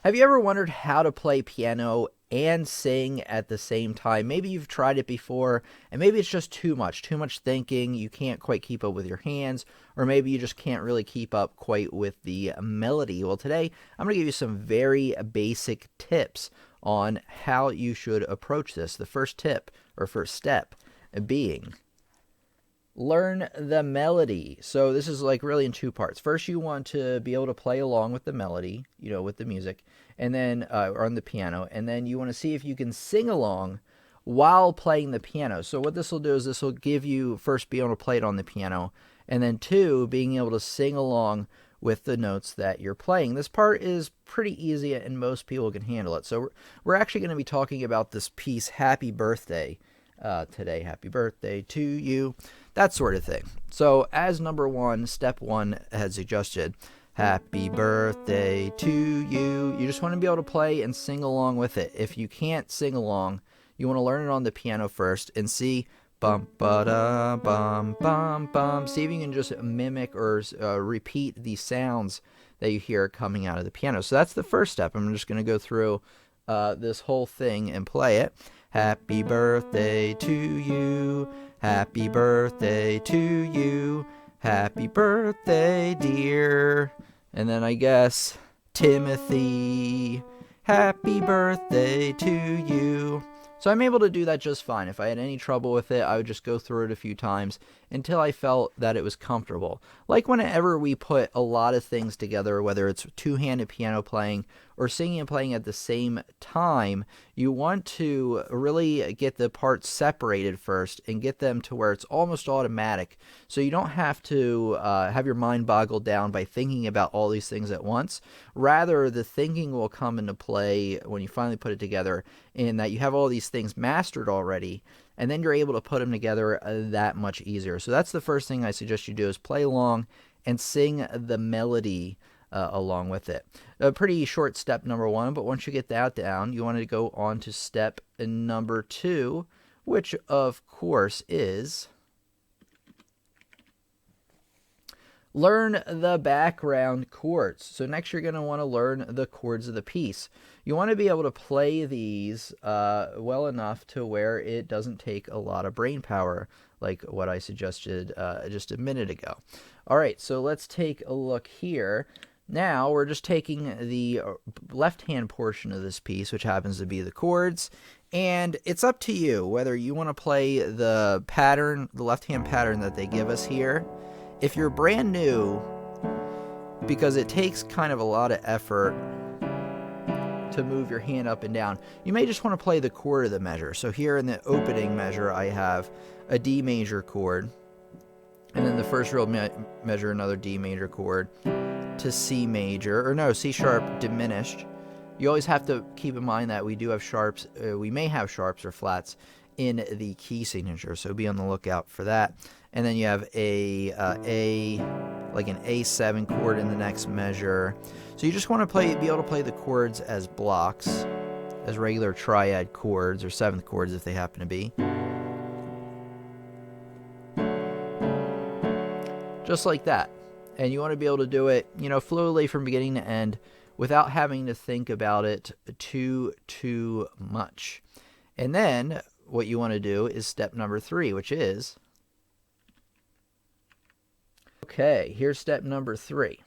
Have you ever wondered how to play piano and sing at the same time? Maybe you've tried it before, and maybe it's just too much thinking. You can't quite keep up with your hands, or maybe you just can't really keep up quite with the melody. Well, today I'm going to give you some very basic tips on how you should approach this. The first tip, or first step, being learn the melody. So this is like really in two parts. First, you want to be able to play along with the melody, with the music, and then or on the piano, and then you want to see if you can sing along while playing the piano. So what this will do is this will give you first be able to play it on the piano, and then two, being able to sing along with the notes that you're playing. This part is pretty easy and most people can handle it. So we're actually going to be talking about this piece, Happy Birthday, today. Happy birthday to you, that sort of thing. So as number one, step one had suggested, happy birthday to you. You just want to be able to play and sing along with it. If you can't sing along, you want to learn it on the piano first and see bum ba da bum bum bum. See if you can just mimic or repeat the sounds that you hear coming out of the piano. So that's the first step. I'm just going to go through this whole thing and play it. Happy birthday to you. Happy birthday to you. Happy birthday, dear. And then I guess Timothy. Happy birthday to you. So I'm able to do that just fine. If I had any trouble with it, I would just go through it a few times until I felt that it was comfortable. Like whenever we put a lot of things together, whether it's two-handed piano playing or singing and playing at the same time, you want to really get the parts separated first and get them to where it's almost automatic. So you don't have to have your mind boggled down by thinking about all these things at once. Rather, the thinking will come into play when you finally put it together, in that you have all these things mastered already, and then you're able to put them together that much easier. So that's the first thing I suggest you do, is play along and sing the melody along with it. A pretty short step number one, but once you get that down, you want to go on to step number two, which of course is learn the background chords. So next you're going to want to learn the chords of the piece. You want to be able to play these well enough to where it doesn't take a lot of brain power, like what I suggested just a minute ago. All right, so let's take a look here. Now we're just taking the left-hand portion of this piece, which happens to be the chords, and it's up to you whether you want to play the pattern, the left-hand pattern that they give us here. If you're brand new, because it takes kind of a lot of effort to move your hand up and down, you may just want to play the chord of the measure. So here in the opening measure, I have a D major chord, and then the first real measure, another D major chord, to C major, or no, C sharp diminished. You always have to keep in mind that we do have sharps, we may have sharps or flats in the key signature, so be on the lookout for that. And then you have like an A7 chord in the next measure. So you just want to be able to play the chords as blocks, as regular triad chords, or seventh chords if they happen to be. Just like that. And you want to be able to do it, fluidly from beginning to end without having to think about it too much. And then what you want to do is step number three, which is, okay, here's step number three.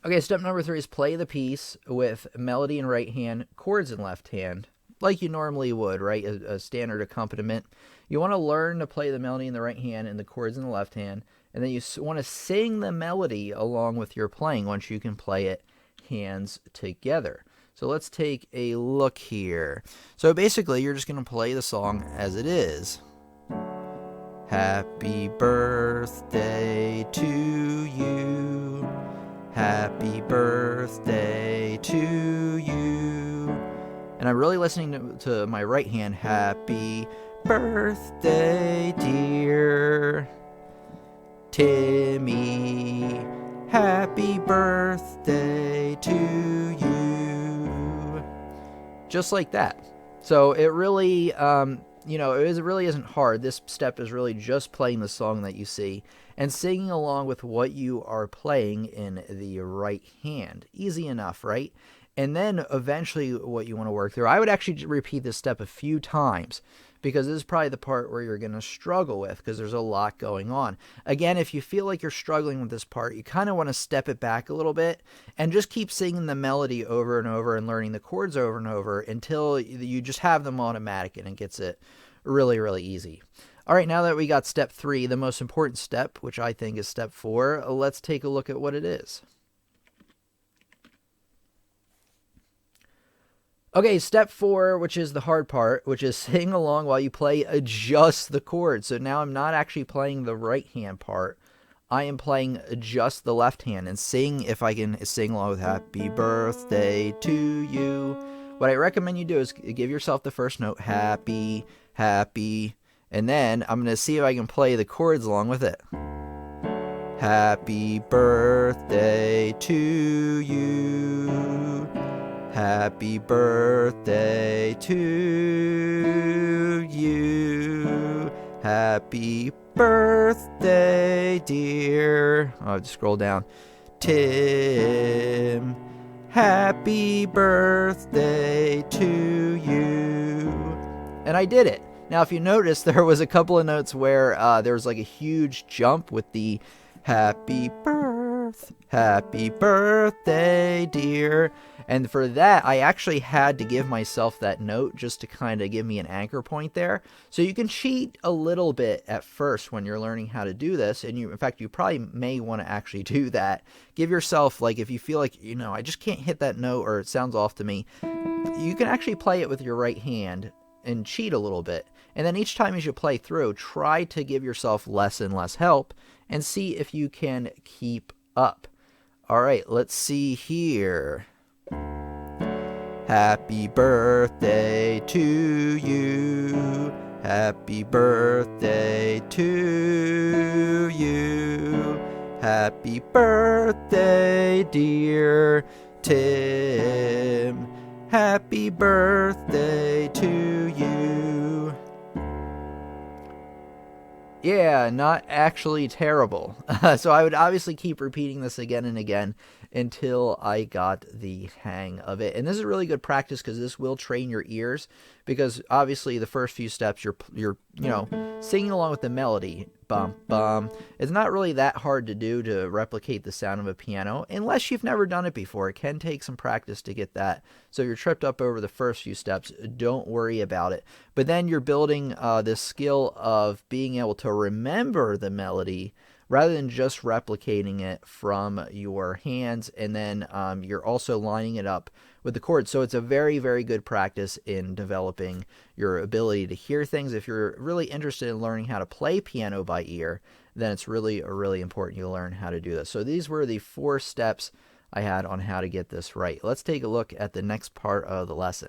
Okay, step number three is play the piece with melody in right hand, chords in left hand, like you normally would, right? A standard accompaniment. You want to learn to play the melody in the right hand and the chords in the left hand, and then you want to sing the melody along with your playing once you can play it hands together. So let's take a look here. So basically, you're just going to play the song as it is. Happy birthday to you. Happy birthday to you. And I'm really listening to my right hand. Happy birthday, dear Timmy. Happy birthday to you. Just like that. So it really it really isn't hard. This step is really just playing the song that you see and singing along with what you are playing in the right hand. Easy enough, right? And then eventually what you want to work through, I would actually repeat this step a few times because this is probably the part where you're going to struggle with because there's a lot going on. Again, if you feel like you're struggling with this part, you kind of want to step it back a little bit and just keep singing the melody over and over and learning the chords over and over until you just have them automatic and it gets it really, really easy. All right, now that we got step 3, the most important step, which I think is step 4, let's take a look at what it is. Okay, step 4, which is the hard part, which is sing along while you play just the chords. So now I'm not actually playing the right hand part. I am playing just the left hand and sing, if I can sing along with happy birthday to you. What I recommend you do is give yourself the first note, happy, happy, and then I'm going to see if I can play the chords along with it. Happy birthday to you. Happy birthday to you. Happy birthday, dear. I'll just scroll down. Tim. Happy birthday to you. And I did it. Now, if you notice, there was a couple of notes where there was like a huge jump with the happy birthday, dear. And for that, I actually had to give myself that note just to kind of give me an anchor point there. So you can cheat a little bit at first when you're learning how to do this. And in fact, you probably may want to actually do that. Give yourself, like, if you feel like, I just can't hit that note or it sounds off to me, you can actually play it with your right hand and cheat a little bit. And then each time as you play through, try to give yourself less and less help and see if you can keep up. All right, let's see here. Happy birthday to you. Happy birthday to you. Happy birthday, dear Tim. Happy birthday to you. Yeah, not actually terrible. So I would obviously keep repeating this again and again until I got the hang of it. And this is really good practice because this will train your ears, because obviously the first few steps you're singing along with the melody. Bum bum. It's not really that hard to do to replicate the sound of a piano unless you've never done it before. It can take some practice to get that. So if you're tripped up over the first few steps, don't worry about it. But then you're building this skill of being able to remember the melody rather than just replicating it from your hands, and then you're also lining it up with the chords. So it's a very, very good practice in developing your ability to hear things. If you're really interested in learning how to play piano by ear, then it's really, really important you learn how to do this. So these were the 4 steps I had on how to get this right. Let's take a look at the next part of the lesson.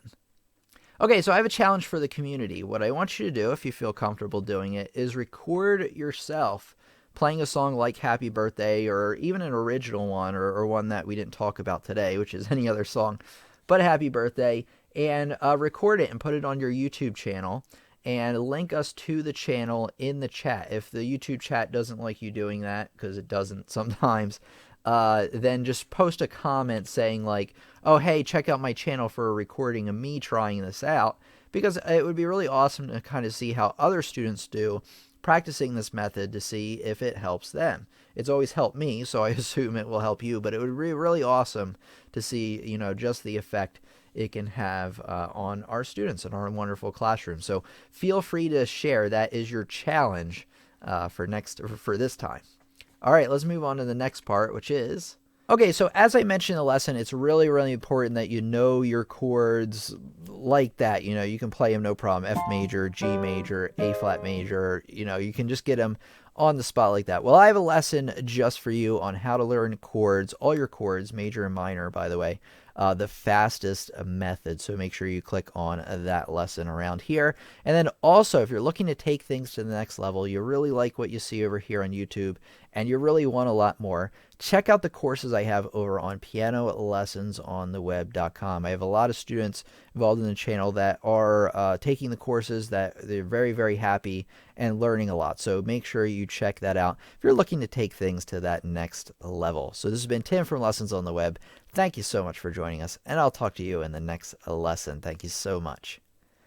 Okay, so I have a challenge for the community. What I want you to do, if you feel comfortable doing it, is record yourself playing a song like Happy Birthday, or even an original one, or one that we didn't talk about today, which is any other song, but Happy Birthday, and record it and put it on your YouTube channel, and link us to the channel in the chat. If the YouTube chat doesn't like you doing that, because it doesn't sometimes, then just post a comment saying like, oh, hey, check out my channel for a recording of me trying this out, because it would be really awesome to kind of see how other students do practicing this method to see if it helps them. It's always helped me, so I assume it will help you, but it would be really awesome to see, just the effect it can have on our students in our wonderful classroom. So feel free to share. That is your challenge for this time. All right, let's move on to the next part, which is... Okay, so as I mentioned in the lesson, it's really, really important that you know your chords like that. You can play them no problem. F major, G major, A flat major, you can just get them on the spot like that. Well, I have a lesson just for you on how to learn chords, all your chords, major and minor, by the way, the fastest method. So make sure you click on that lesson around here. And then also, if you're looking to take things to the next level, you really like what you see over here on YouTube, and you really want a lot more, check out the courses I have over on pianolessonsontheweb.com. I have a lot of students involved in the channel that are taking the courses, that they're very, very happy and learning a lot. So make sure you check that out if you're looking to take things to that next level. So this has been Tim from Lessons on the Web. Thank you so much for joining us, and I'll talk to you in the next lesson. Thank you so much.